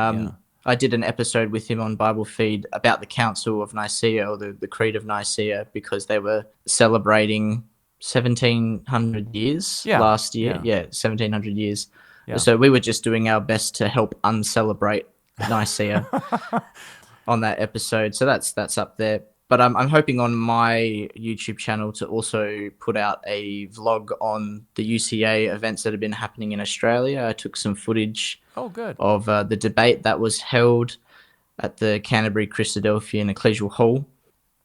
I did an episode with him on Bible Feed about the Council of Nicaea, or the Creed of Nicaea, because they were celebrating 1700 years last year. Yeah, 1700 years. Yeah. So we were just doing our best to help uncelebrate Nicaea on that episode. So that's up there. But I'm hoping on my YouTube channel to also put out a vlog on the UCA events that have been happening in Australia. I took some footage of the debate that was held at the Canterbury Christadelphian Ecclesial Hall.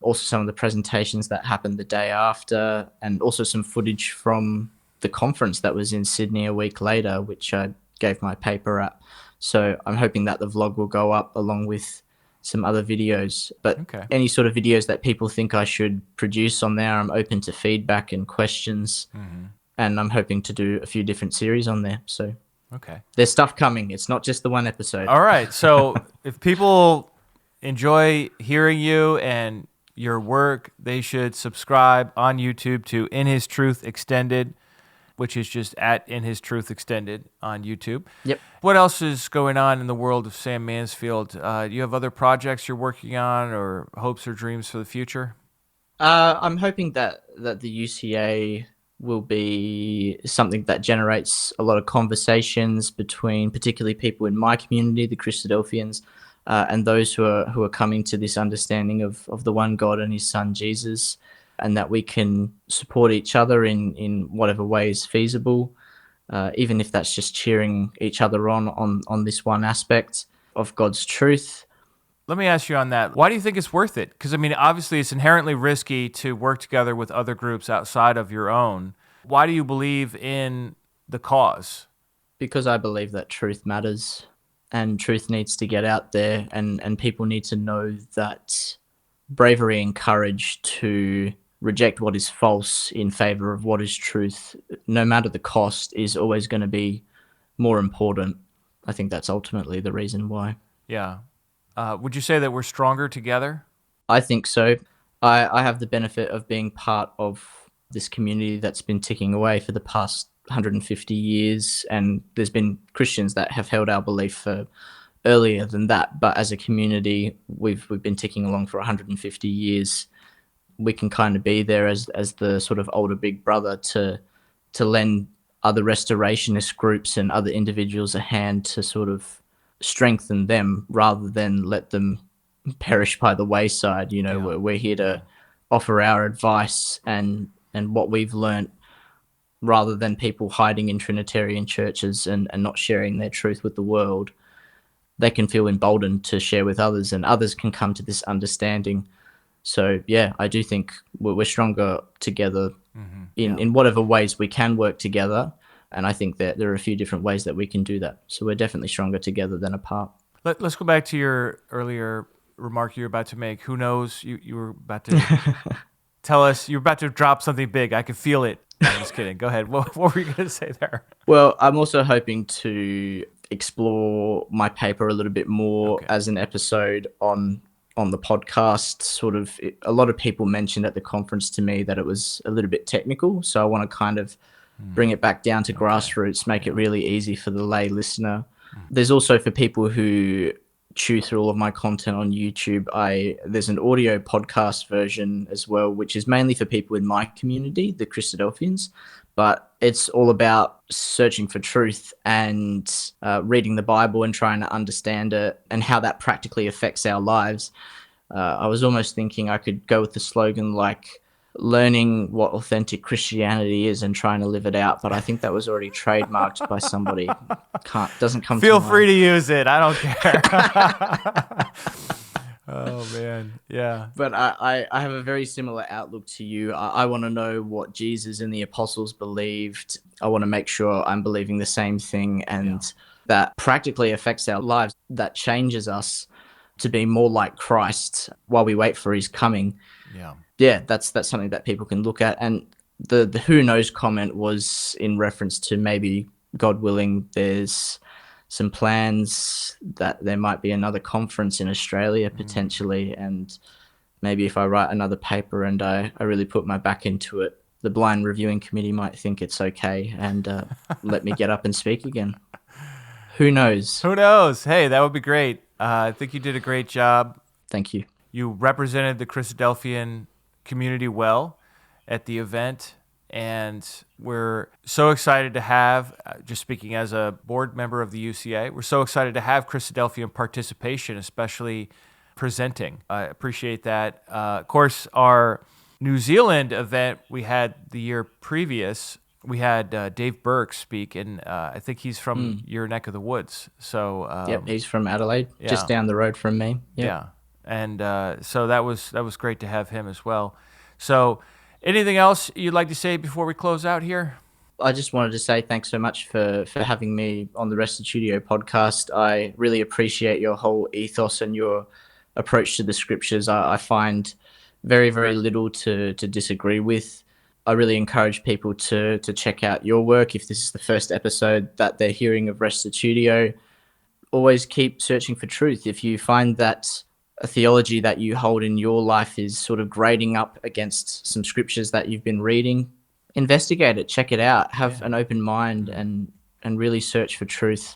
Also some of the presentations that happened the day after, and also some footage from the conference that was in Sydney a week later, which I gave my paper at. So I'm hoping that the vlog will go up along with some other videos. But any sort of videos that people think I should produce on there, I'm open to feedback and questions. And I'm hoping to do a few different series on there. So there's stuff coming. It's not just the one episode. All right. So if people enjoy hearing you and your work, they should subscribe on YouTube to In His Truth Extended, which is just at In His Truth Extended on YouTube. Yep. What else is going on in the world of Sam Mansfield? Do you have other projects you're working on, or hopes or dreams for the future? I'm hoping that the UCA will be something that generates a lot of conversations between particularly people in my community, the Christadelphians, and those who are coming to this understanding of the one God and his son Jesus, and that we can support each other in whatever way is feasible, even if that's just cheering each other on this one aspect of God's truth. Let me ask you on that. Why do you think it's worth it? Because, obviously it's inherently risky to work together with other groups outside of your own. Why do you believe in the cause? Because I believe that truth matters, and truth needs to get out there, and people need to know that bravery and courage to reject what is false in favor of what is truth, no matter the cost, is always going to be more important. I think that's ultimately the reason why. Yeah. Would you say that we're stronger together? I think so. I have the benefit of being part of this community that's been ticking away for the past 150 years, and there's been Christians that have held our belief for earlier than that, but as a community, we've been ticking along for 150 years. We can kind of be there as the sort of older big brother to lend other restorationist groups and other individuals a hand to sort of strengthen them rather than let them perish by the wayside. You know, Yeah. we're here to offer our advice and what we've learnt, rather than people hiding in Trinitarian churches and not sharing their truth with the world. They can feel emboldened to share with others, and others can come to this understanding. So yeah, I do think we're stronger together in whatever ways we can work together. And I think that there are a few different ways that we can do that. So we're definitely stronger together than apart. Let's go back to your earlier remark you were about to make. Who knows? You were about to tell us, you're about to drop something big. I can feel it. I'm just kidding. Go ahead. What were you going to say there? Well, I'm also hoping to explore my paper a little bit more as an episode on the podcast. Sort of, a lot of people mentioned at the conference to me that it was a little bit technical. So I want to kind of bring it back down to grassroots, make it really easy for the lay listener. There's also, for people who chew through all of my content on YouTube, there's an audio podcast version as well, which is mainly for people in my community, the Christadelphians, but it's all about searching for truth and reading the Bible and trying to understand it and how that practically affects our lives. I was almost thinking I could go with the slogan like learning what authentic Christianity is and trying to live it out, but I think that was already trademarked by somebody. Doesn't come Feel to free mind. to use it. I don't care. Oh man, yeah. But I have a very similar outlook to you. I want to know what Jesus and the apostles believed. I want to make sure I'm believing the same thing, and that practically affects our lives, that changes us to be more like Christ while we wait for his coming. Yeah, that's something that people can look at. And the who knows comment was in reference to maybe, God willing, there's some plans that there might be another conference in Australia potentially. And maybe if I write another paper and I really put my back into it, the blind reviewing committee might think it's okay and let me get up and speak again. Who knows? Who knows? Hey, that would be great. I think you did a great job. Thank you. You represented the Christadelphian community well at the event, and we're so excited to have, just speaking as a board member of the UCA, we're so excited to have Christadelphian participation, especially presenting. I appreciate that. Of course, our New Zealand event we had the year previous, we had Dave Burke speak, and I think he's from your neck of the woods. So Yep, he's from Adelaide, just down the road from me. Yep. Yeah. And so that was great to have him as well. So anything else you'd like to say before we close out here? I just wanted to say thanks so much for having me on the Restitutio podcast. I really appreciate your whole ethos and your approach to the scriptures. I find very, very little to disagree with. I really encourage people to check out your work. If this is the first episode that they're hearing of Restitutio, always keep searching for truth. If you find that a theology that you hold in your life is sort of grading up against some scriptures that you've been reading, investigate it, check it out, have an open mind and really search for truth.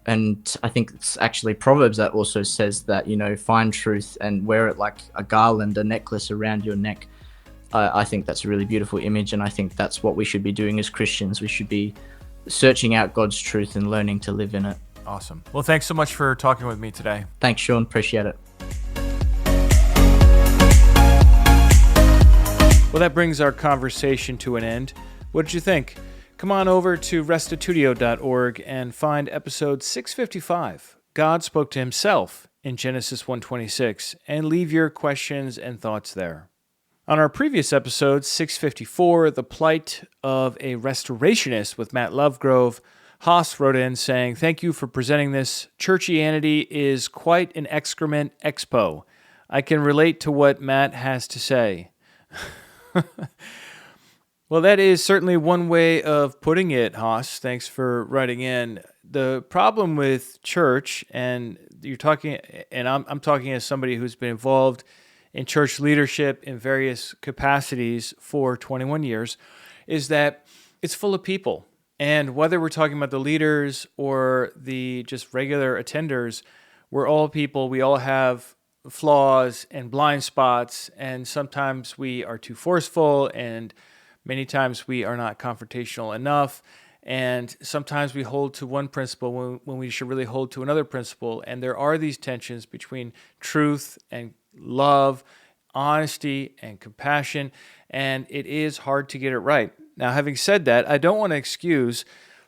And I think it's actually Proverbs that also says that, you know, find truth and wear it like a garland, a necklace around your neck. I think that's a really beautiful image, and I think that's what we should be doing as Christians. We should be searching out God's truth and learning to live in it. Awesome. Well, thanks so much for talking with me today. Thanks, Sean. Appreciate it. Well, that brings our conversation to an end. What did you think? Come on over to restitutio.org and find episode 655, God Spoke to Himself in Genesis 1:26, and leave your questions and thoughts there. On our previous episode, 654, The Plight of a Restorationist with Matt Lovegrove, Haas wrote in saying, "Thank you for presenting this. Churchianity is quite an excrement expo. I can relate to what Matt has to say." Well, that is certainly one way of putting it, Haas. Thanks for writing in. The problem with church, and you're talking, and I'm talking as somebody who's been involved in church leadership in various capacities for 21 years, is that it's full of people. And whether we're talking about the leaders or the just regular attenders, we're all people. We all have flaws and blind spots, and sometimes we are too forceful, and many times we are not confrontational enough. And sometimes we hold to one principle when we should really hold to another principle. And there are these tensions between truth and love, honesty and compassion, and it is hard to get it right. Now, having said that, I don't want to excuse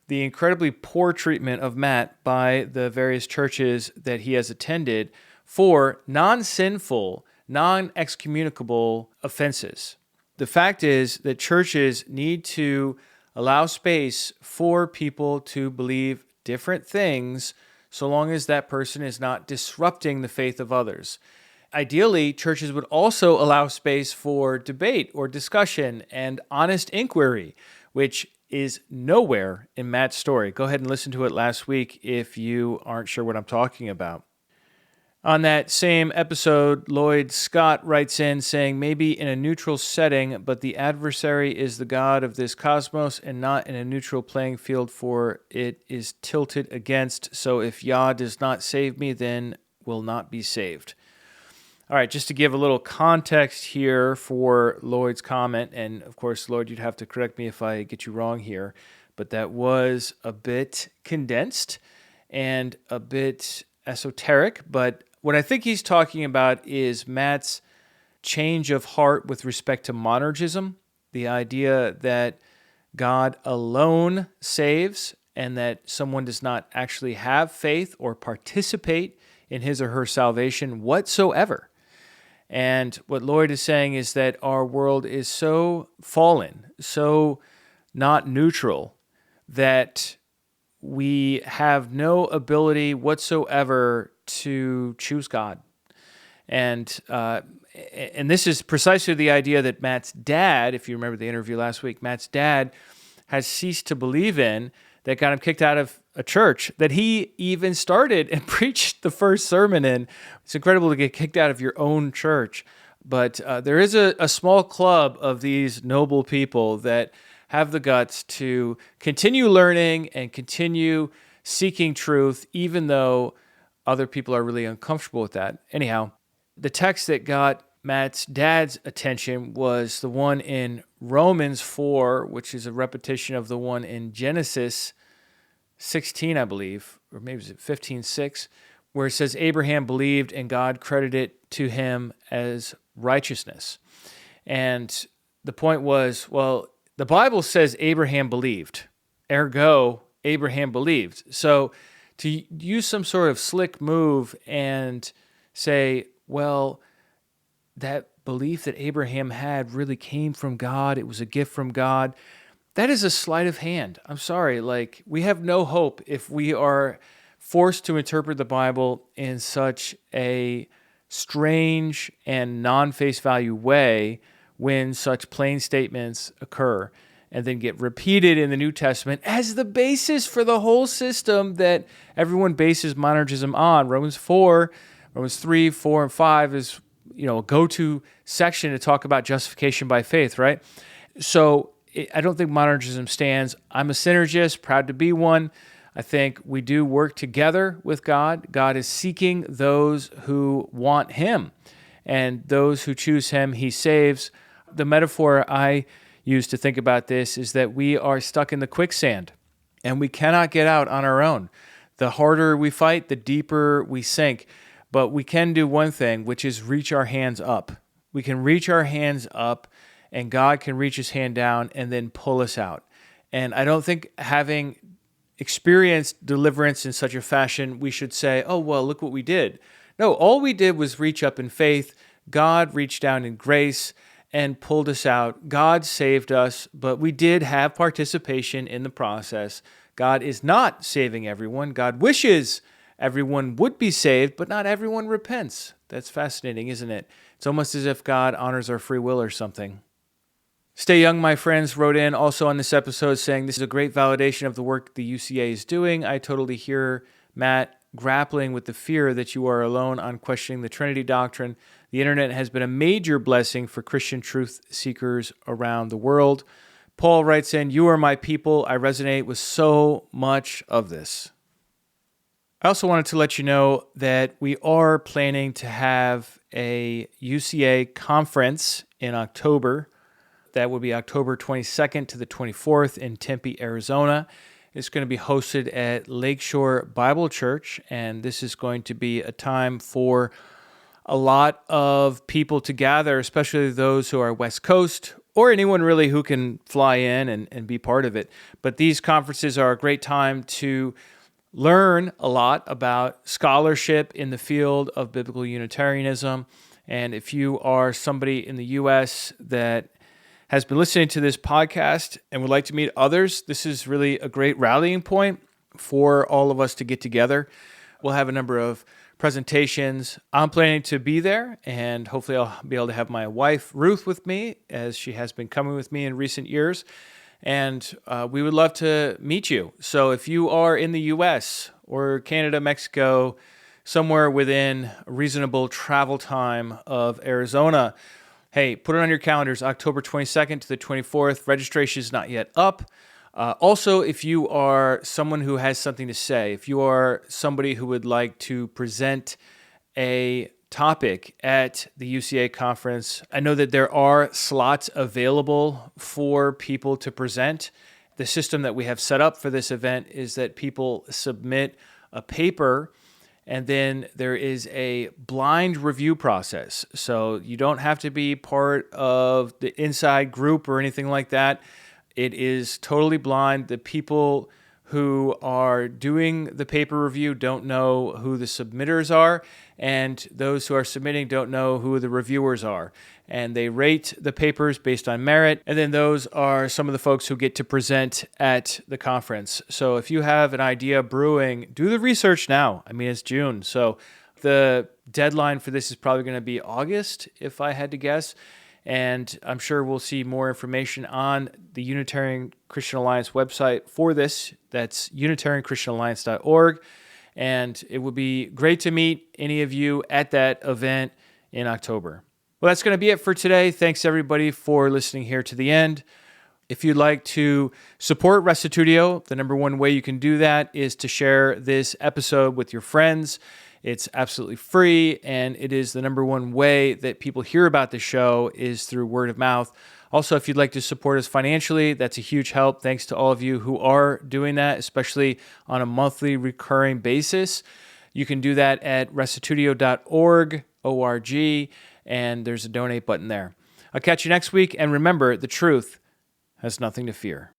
the incredibly poor treatment of Matt by the various churches that he has attended for non-sinful, non-excommunicable offenses. The fact is that churches need to allow space for people to believe different things so long as that person is not disrupting the faith of others. Ideally, churches would also allow space for debate or discussion and honest inquiry, which is nowhere in Matt's story. Go ahead and listen to it last week if you aren't sure what I'm talking about. On that same episode, Lloyd Scott writes in saying, maybe in a neutral setting, but the adversary is the God of this cosmos and not in a neutral playing field, for it is tilted against. So if Yah does not save me, then will not be saved. All right, just to give a little context here for Lloyd's comment, and of course, Lloyd, you'd have to correct me if I get you wrong here, but that was a bit condensed and a bit esoteric, but what I think he's talking about is Matt's change of heart with respect to monergism, the idea that God alone saves and that someone does not actually have faith or participate in his or her salvation whatsoever. And what Lloyd is saying is that our world is so fallen, so not neutral, that we have no ability whatsoever to choose God. And this is precisely the idea that Matt's dad, if you remember the interview last week, Matt's dad has ceased to believe in, that got him kicked out of a church that he even started and preached the first sermon in. It's incredible to get kicked out of your own church. But there is a small club of these noble people that have the guts to continue learning and continue seeking truth, even though other people are really uncomfortable with that. Anyhow, the text that got Matt's dad's attention was the one in Romans 4, which is a repetition of the one in Genesis 16, I believe, or maybe it's 15:6, where it says Abraham believed and God credited it to him as righteousness. And the point was, well, the Bible says Abraham believed, ergo, Abraham believed. So to use some sort of slick move and say, well, that belief that Abraham had really came from God, it was a gift from God, that is a sleight of hand. I'm sorry. Like, we have no hope if we are forced to interpret the Bible in such a strange and non-face value way when such plain statements occur and then get repeated in the New Testament as the basis for the whole system that everyone bases monergism on. Romans 4, Romans 3, 4, and 5 is, a go-to section to talk about justification by faith, right? So I don't think monergism stands. I'm a synergist, proud to be one. I think we do work together with God. God is seeking those who want him, and those who choose him, he saves. The metaphor I use to think about this is that we are stuck in the quicksand, and we cannot get out on our own. The harder we fight, the deeper we sink. But we can do one thing, which is reach our hands up. We can reach our hands up, and God can reach his hand down and then pull us out. And I don't think, having experienced deliverance in such a fashion, we should say, oh, well, look what we did. No, all we did was reach up in faith. God reached down in grace and pulled us out. God saved us, but we did have participation in the process. God is not saving everyone. God wishes everyone would be saved, but not everyone repents. That's fascinating, isn't it? It's almost as if God honors our free will or something. Stay Young, my friends, wrote in also on this episode saying, this is a great validation of the work the UCA is doing. I totally hear Matt grappling with the fear that you are alone on questioning the Trinity doctrine. The internet has been a major blessing for Christian truth seekers around the world. Paul writes in, "You are my people." I resonate with so much of this. I also wanted to let you know that we are planning to have a UCA conference in October. That will be October 22nd to the 24th in Tempe, Arizona. It's going to be hosted at Lakeshore Bible Church, and this is going to be a time for a lot of people to gather, especially those who are West Coast or anyone really who can fly in and be part of it. But these conferences are a great time to learn a lot about scholarship in the field of biblical Unitarianism. And if you are somebody in the U.S. that has been listening to this podcast and would like to meet others, this is really a great rallying point for all of us to get together. We'll have a number of presentations. I'm planning to be there, and hopefully I'll be able to have my wife, Ruth, with me, as she has been coming with me in recent years. And we would love to meet you. So if you are in the U.S. or Canada, Mexico, somewhere within a reasonable travel time of Arizona, hey, put it on your calendars, October 22nd to the 24th. Registration is not yet up. Also, if you are someone who has something to say, if you are somebody who would like to present a topic at the UCA conference, I know that there are slots available for people to present. The system that we have set up for this event is that people submit a paper, and then there is a blind review process. So you don't have to be part of the inside group or anything like that. It is totally blind. The people who are doing the paper review don't know who the submitters are, and those who are submitting don't know who the reviewers are. And they rate the papers based on merit, and then those are some of the folks who get to present at the conference. So if you have an idea brewing, do the research now. I mean, it's June, so the deadline for this is probably going to be August, if I had to guess. And I'm sure we'll see more information on the Unitarian Christian Alliance website for this. That's unitarianchristianalliance.org. And it would be great to meet any of you at that event in October. Well, that's going to be it for today. Thanks, everybody, for listening here to the end. If you'd like to support Restitutio, the number one way you can do that is to share this episode with your friends. It's absolutely free, and it is the number one way that people hear about the show is through word of mouth. Also, if you'd like to support us financially, that's a huge help. Thanks to all of you who are doing that, especially on a monthly recurring basis. You can do that at restitutio.org, O-R-G, and there's a donate button there. I'll catch you next week, and remember, the truth has nothing to fear.